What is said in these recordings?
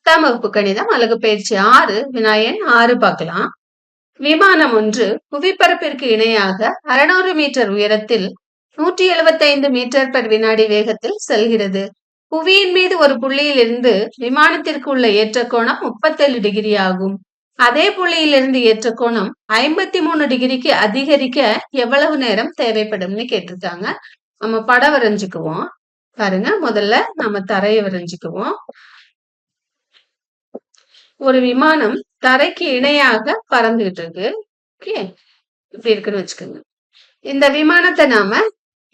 10ஆம் வகுப்பு கணிதம் அலகு பயிற்சி 6 வினா எண் 6 பார்க்கலாம். விமானம் ஒன்று புவிப்பரப்பிற்கு இணையாக 600 மீட்டர் உயரத்தில் 175 மீட்டர் per வினாடி வேகத்தில் செல்கிறது. புவியின் மீது ஒரு புள்ளியில் இருந்து விமானத்திற்கு உள்ள ஏற்ற கோணம் 37 டிகிரி ஆகும். அதே புள்ளியிலிருந்து ஏற்ற கோணம் 53 டிகிரிக்கு அதிகரிக்க எவ்வளவு நேரம் தேவைப்படும்னு கேட்டிருக்காங்க. நம்ம படம் வரைஞ்சுக்குவோம். பாருங்க, முதல்ல நம்ம தரையை வரைஞ்சுக்குவோம். ஒரு விமானம் தரைக்கு இணையாக பறந்துகிட்டு இருக்கு. ஓகே, இப்படி இருக்குன்னு வச்சுக்கோங்க. இந்த விமானத்தை நாம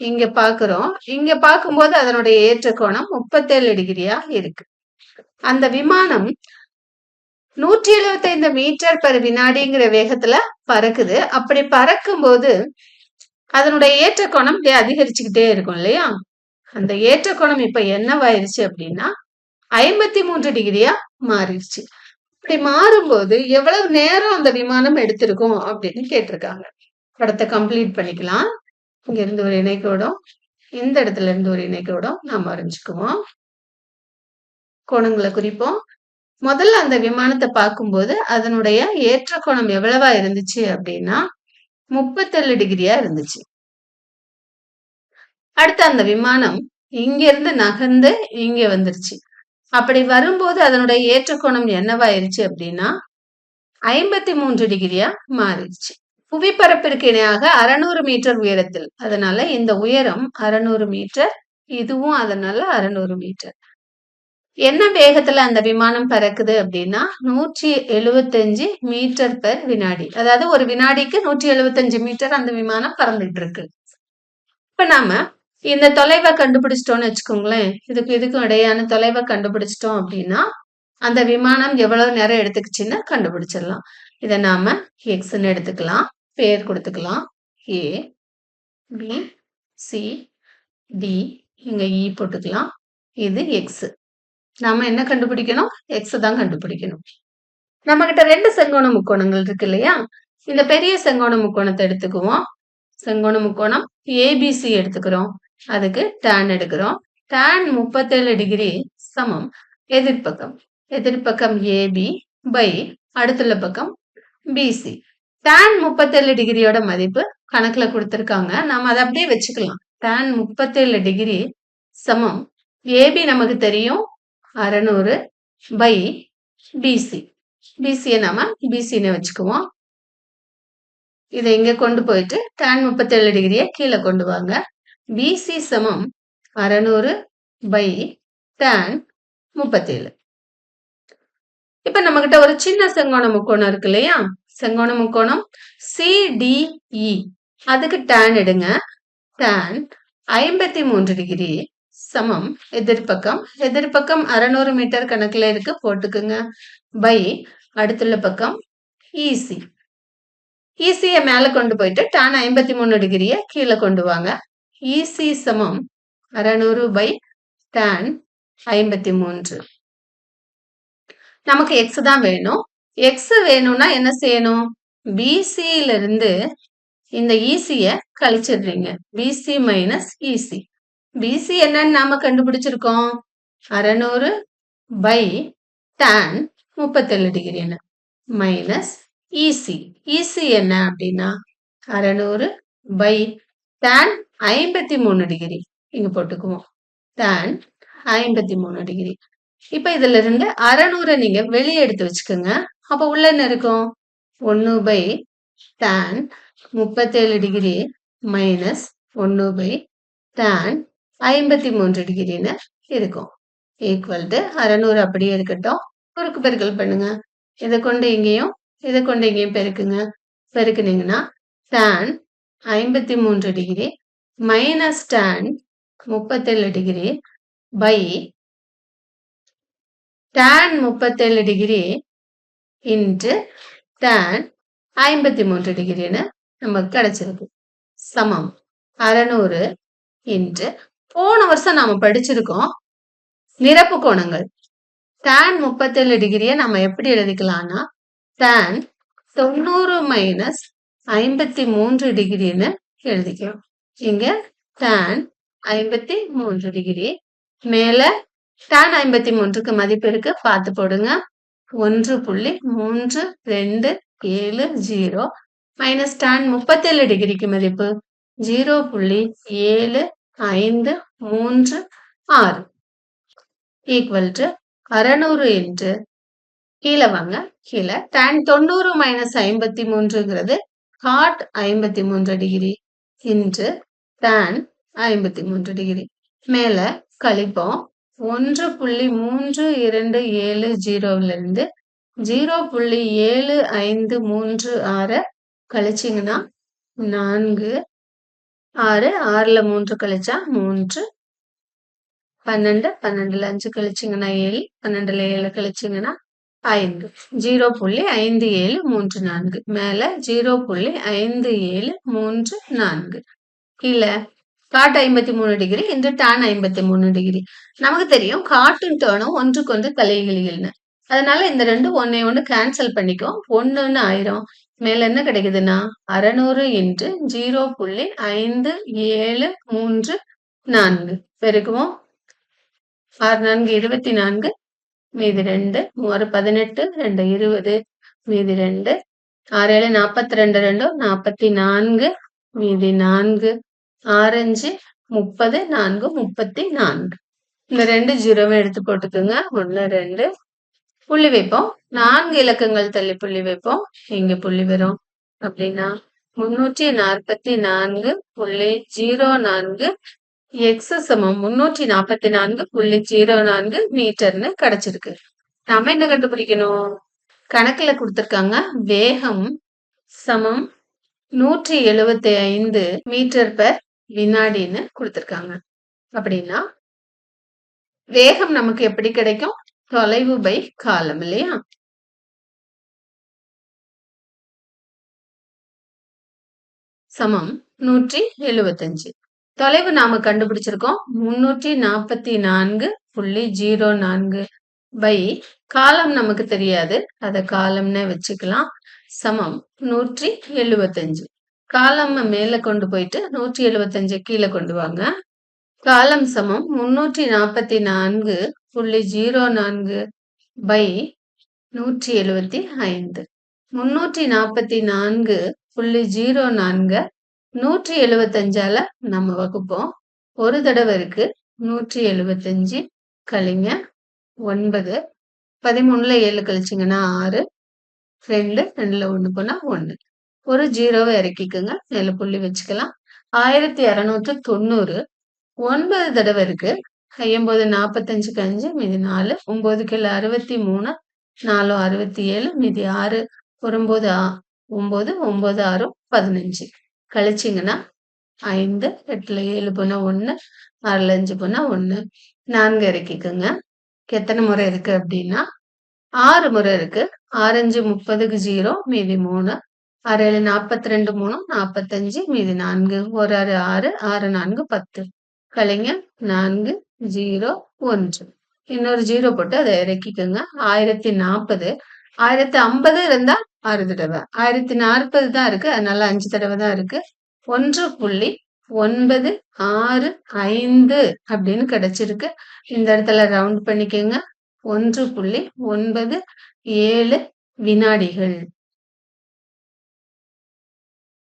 இங்க பாக்குறோம். இங்க பார்க்கும்போது அதனுடைய ஏற்ற கோணம் 37 டிகிரியா இருக்கு. அந்த விமானம் 175 மீட்டர் per வினாடிங்கிற வேகத்துல பறக்குது. அப்படி பறக்கும் போது அதனுடைய ஏற்ற கோணம் இப்படியே அதிகரிச்சுக்கிட்டே இருக்கும் இல்லையா? அந்த ஏற்ற கோணம் இப்ப என்னவாயிருச்சு அப்படின்னா 53 டிகிரியா மாறிடுச்சு. இப்படி மாறும்போது எவ்வளவு நேரம் அந்த விமானம் எடுத்திருக்கும் அப்படின்னு கேட்டிருக்காங்க. படத்தை கம்ப்ளீட் பண்ணிக்கலாம். இங்க இருந்து ஒரு இணைக்கோடம், இந்த இடத்துல இருந்து ஒரு இணைக்கோடம் நாம் வரைஞ்சுக்குவோம். கோணங்களை குறிப்போம். முதல்ல அந்த விமானத்தை பார்க்கும்போது அதனுடைய ஏற்ற கோணம் எவ்வளவா இருந்துச்சு அப்படின்னா 37 டிகிரியா இருந்துச்சு. அடுத்து அந்த விமானம் இங்க இருந்து நகர்ந்து இங்க வந்துருச்சு. அப்படி வரும்போது அதனுடைய ஏற்ற கோணம் என்னவாயிருச்சு அப்படின்னா 53 டிகிரியா மாறிடுச்சு. புவிப்பரப்பிற்கு இணையாக 600 மீட்டர் உயரத்தில், அதனால இந்த உயரம் 600 மீட்டர், இதுவும் அதனால 600 மீட்டர். என்ன வேகத்துல அந்த விமானம் பறக்குது அப்படின்னா 175 மீட்டர் per வினாடி. அதாவது ஒரு வினாடிக்கு 175 மீட்டர் அந்த விமானம் பறந்துட்டு இருக்கு. இப்ப நாம இந்த தொலைவை கண்டுபிடிச்சிட்டோம்னு வச்சுக்கோங்களேன். இதுக்கும் இடையான தொலைவை கண்டுபிடிச்சிட்டோம் அப்படின்னா அந்த விமானம் எவ்வளவு நேரம் எடுத்துக்கிச்சுன்னு கண்டுபிடிச்சிடலாம். இதை நாம எக்ஸ்ன்னு எடுத்துக்கலாம், பேர் கொடுத்துக்கலாம். ஏ பி சி டி, இங்க இ போட்டுக்கலாம். இது எக்ஸ். நாம என்ன கண்டுபிடிக்கணும்? எக்ஸ் தான் கண்டுபிடிக்கணும். நம்ம கிட்ட 2 செங்கோண முக்கோணங்கள் இருக்கு இல்லையா? இந்த பெரிய செங்கோண முக்கோணத்தை எடுத்துக்குவோம். செங்கோண முக்கோணம் ஏபிசி எடுத்துக்கிறோம். அதுக்கு tan எடுக்கிறோம். tan 37 டிகிரி சமம் எதிர்பக்கம் ஏபி பை அடுத்துள்ள பக்கம் பிசி. tan 37 டிகிரியோட மதிப்பு கணக்குல கொடுத்திருக்காங்க. நாம அதை அப்படியே வச்சுக்கலாம். tan 37 டிகிரி சமம் ஏபி நமக்கு தெரியும் 600 பை பிசி. பிசியை நாம பிசின்னு வச்சுக்குவோம். இதை இங்க கொண்டு போயிட்டு tan 37 டிகிரியை கீழே கொண்டு வாங்க. பிசி சமம் 600 பை tan 37. இப்ப நம்ம கிட்ட ஒரு சின்ன செங்கோண முக்கோணம் இருக்கு இல்லையா? செங்கோண முக்கோணம் சிடிஇ, அதுக்கு tan எடுங்க. tan 53 டிகிரி சமம் எதிர்பக்கம் 600 மீட்டர் கணக்குல இருக்கு, போட்டுக்குங்க. பை அடுத்துள்ள பக்கம் இசி. இசியை மேல கொண்டு போயிட்டு tan 53 டிகிரியை கீழே கொண்டு வாங்க. இசி சமம் 600 பை tan 53. நமக்கு எக்ஸ் தான் வேணும். எக்ஸ் வேணும்னா என்ன செய்யணும்? பிசியில இருந்து இந்த இசிய கழிச்சிடுறீங்க. PC minus EC. பிசி என்னன்னு நாம கண்டுபிடிச்சிருக்கோம், 600 பை tan 37 டிகிரின்னு, மைனஸ் இசி. இசி என்ன அப்படின்னா 600 பை tan 53 டிகிரி. இங்க போட்டுக்குவோம். tan 53 degree. இப்ப இதுல இருந்து 600 நீங்க வெளியே எடுத்து வச்சுக்கோங்க. அப்ப உள்ள என்ன இருக்கும்? 1 by tan 37 degree minus 1 by tan 53 டிகிரின்னு இருக்கும். ஈக்குவல் டு 600 அப்படியே இருக்கட்டும். குறுக்கு பெருக்கல் பண்ணுங்க. இதை கொண்டு இங்கேயும் இதை கொண்டு இங்கேயும் பெருக்குங்க. பெருக்குனீங்கன்னா tan 53 degree minus tan 37 degree by tan 37 degree into tan 53 டிகிரின்னு நமக்கு கிடைச்சிருக்கு. சமம் 600 இன்ட்டு, போன வருஷம் நாம படிச்சிருக்கோம் நிரப்பு கோணங்கள். tan 37 டிகிரியை நம்ம எப்படி எழுதிக்கலாம்னா tan 90 மைனஸ் 53 டிகிரின்னு எழுதிக்கலாம். இங்க tan 53 டிகிரி மேல tan 53க்கு மதிப்பு இருக்கு, பார்த்து போடுங்க. 1.3270 மைனஸ் tan 37 டிகிரிக்கு மதிப்பு 0.7536 ஈக்குவல் டு 600 என்று கீழே வாங்க. கீழே tan 90 மைனஸ் 53ங்கிறது cot 53 டிகிரி இன்று tan 53 டிகிரி. மேல கழிப்போம். 1.3270 0.7536 கழிச்சிங்கன்னா 4 6 6ல 3 கழிச்சா 3 12 12ல 5 கழிச்சிங்கன்னா 7 12ல 7 கழிச்சிங்கன்னா 5 0.5734 மேல 0.5734 கீழே cot 53 டிகிரி இன்று tan 53 டிகிரி. நமக்கு தெரியும் காட்டும் டேர்னும் ஒன்றுக்கொன்று தலைகீழிகள்னு. அதனால இந்த ரெண்டும் ஒண்ணே ஒண்ணு கேன்சல் பண்ணிக்கும். 1ன்னு ஆயிரும். மேல என்ன கிடைக்குதுன்னா 600 into 0.5734 பெருக்குவோம். 6 4 24 மீதி 2 3 18 2 20 மீதி 2 6 7 42 2 44 மீதி 4 6 5 30 4 34 இந்த 2 ஜீரோவை எடுத்து போட்டுக்கோங்க. 1 2 புள்ளி வைப்போம். 4 இலக்கங்கள் தள்ளி புள்ளி வைப்போம். இங்க புள்ளி வரும் அப்படின்னா 344.04 x சமம் 344.04 மீட்டர்னு கிடைச்சிருக்கு. நாம என்ன கண்டுபிடிக்கணும்? கணக்குல கொடுத்திருக்காங்க வேகம் சமம் 175 மீட்டர் பெர் வினாடின்னு கொடுத்திருக்காங்க. அப்படின்னா வேகம் நமக்கு எப்படி கிடைக்கும்? தொலைவு பை காலம் இல்லையா? சமம் 175. தொலைவு நாம கண்டுபிடிச்சிருக்கோம் 344.04 பை காலம் நமக்கு தெரியாது, அத காலம்னே வச்சுக்கலாம். சமம் 175. காலம் மேல கொண்டு போயிட்டு 175 கீழே கொண்டு வாங்க. காலம் சமம் 344.04 பை 175. 344.04 175ஆல நம்ம வகுப்போம். ஒரு தடவை இருக்கு 175 கழிங்க 9 13ல 7 கழிச்சிங்கன்னா 6 2 2ல 1 போனா 1 ஒரு ஜீரோவை இறக்கிக்குங்க. மேல புள்ளி வச்சுக்கலாம். 1690 9 தடவை இருக்கு. 9 45க்கு 5 மீதி 4 9 கீழ 63 4 67 மீதி 6 9 9 9 6 15 கழிச்சிங்கன்னா 5 8ல 7 போனா 1 6ல 5 போனா 1 4 இறக்கிக்குங்க. எத்தனை முறை இருக்கு அப்படின்னா 6 முறை இருக்கு. 6 5 30க்கு 0 மீதி 3 6 7 42 3 45 மீதி 4 1 6 6 6 4 10 கழிங்க 4 0 1 இன்னொரு 0 போட்டு அதை இறக்கிக்கோங்க. 1040 1050 இருந்தா 6 தடவை 1040 தான் இருக்கு, அதனால 5 தடவை தான் இருக்கு. 1.965 அப்படின்னு கிடைச்சிருக்கு. இந்த இடத்துல ரவுண்ட் பண்ணிக்கோங்க. 1.97 வினாடிகள்.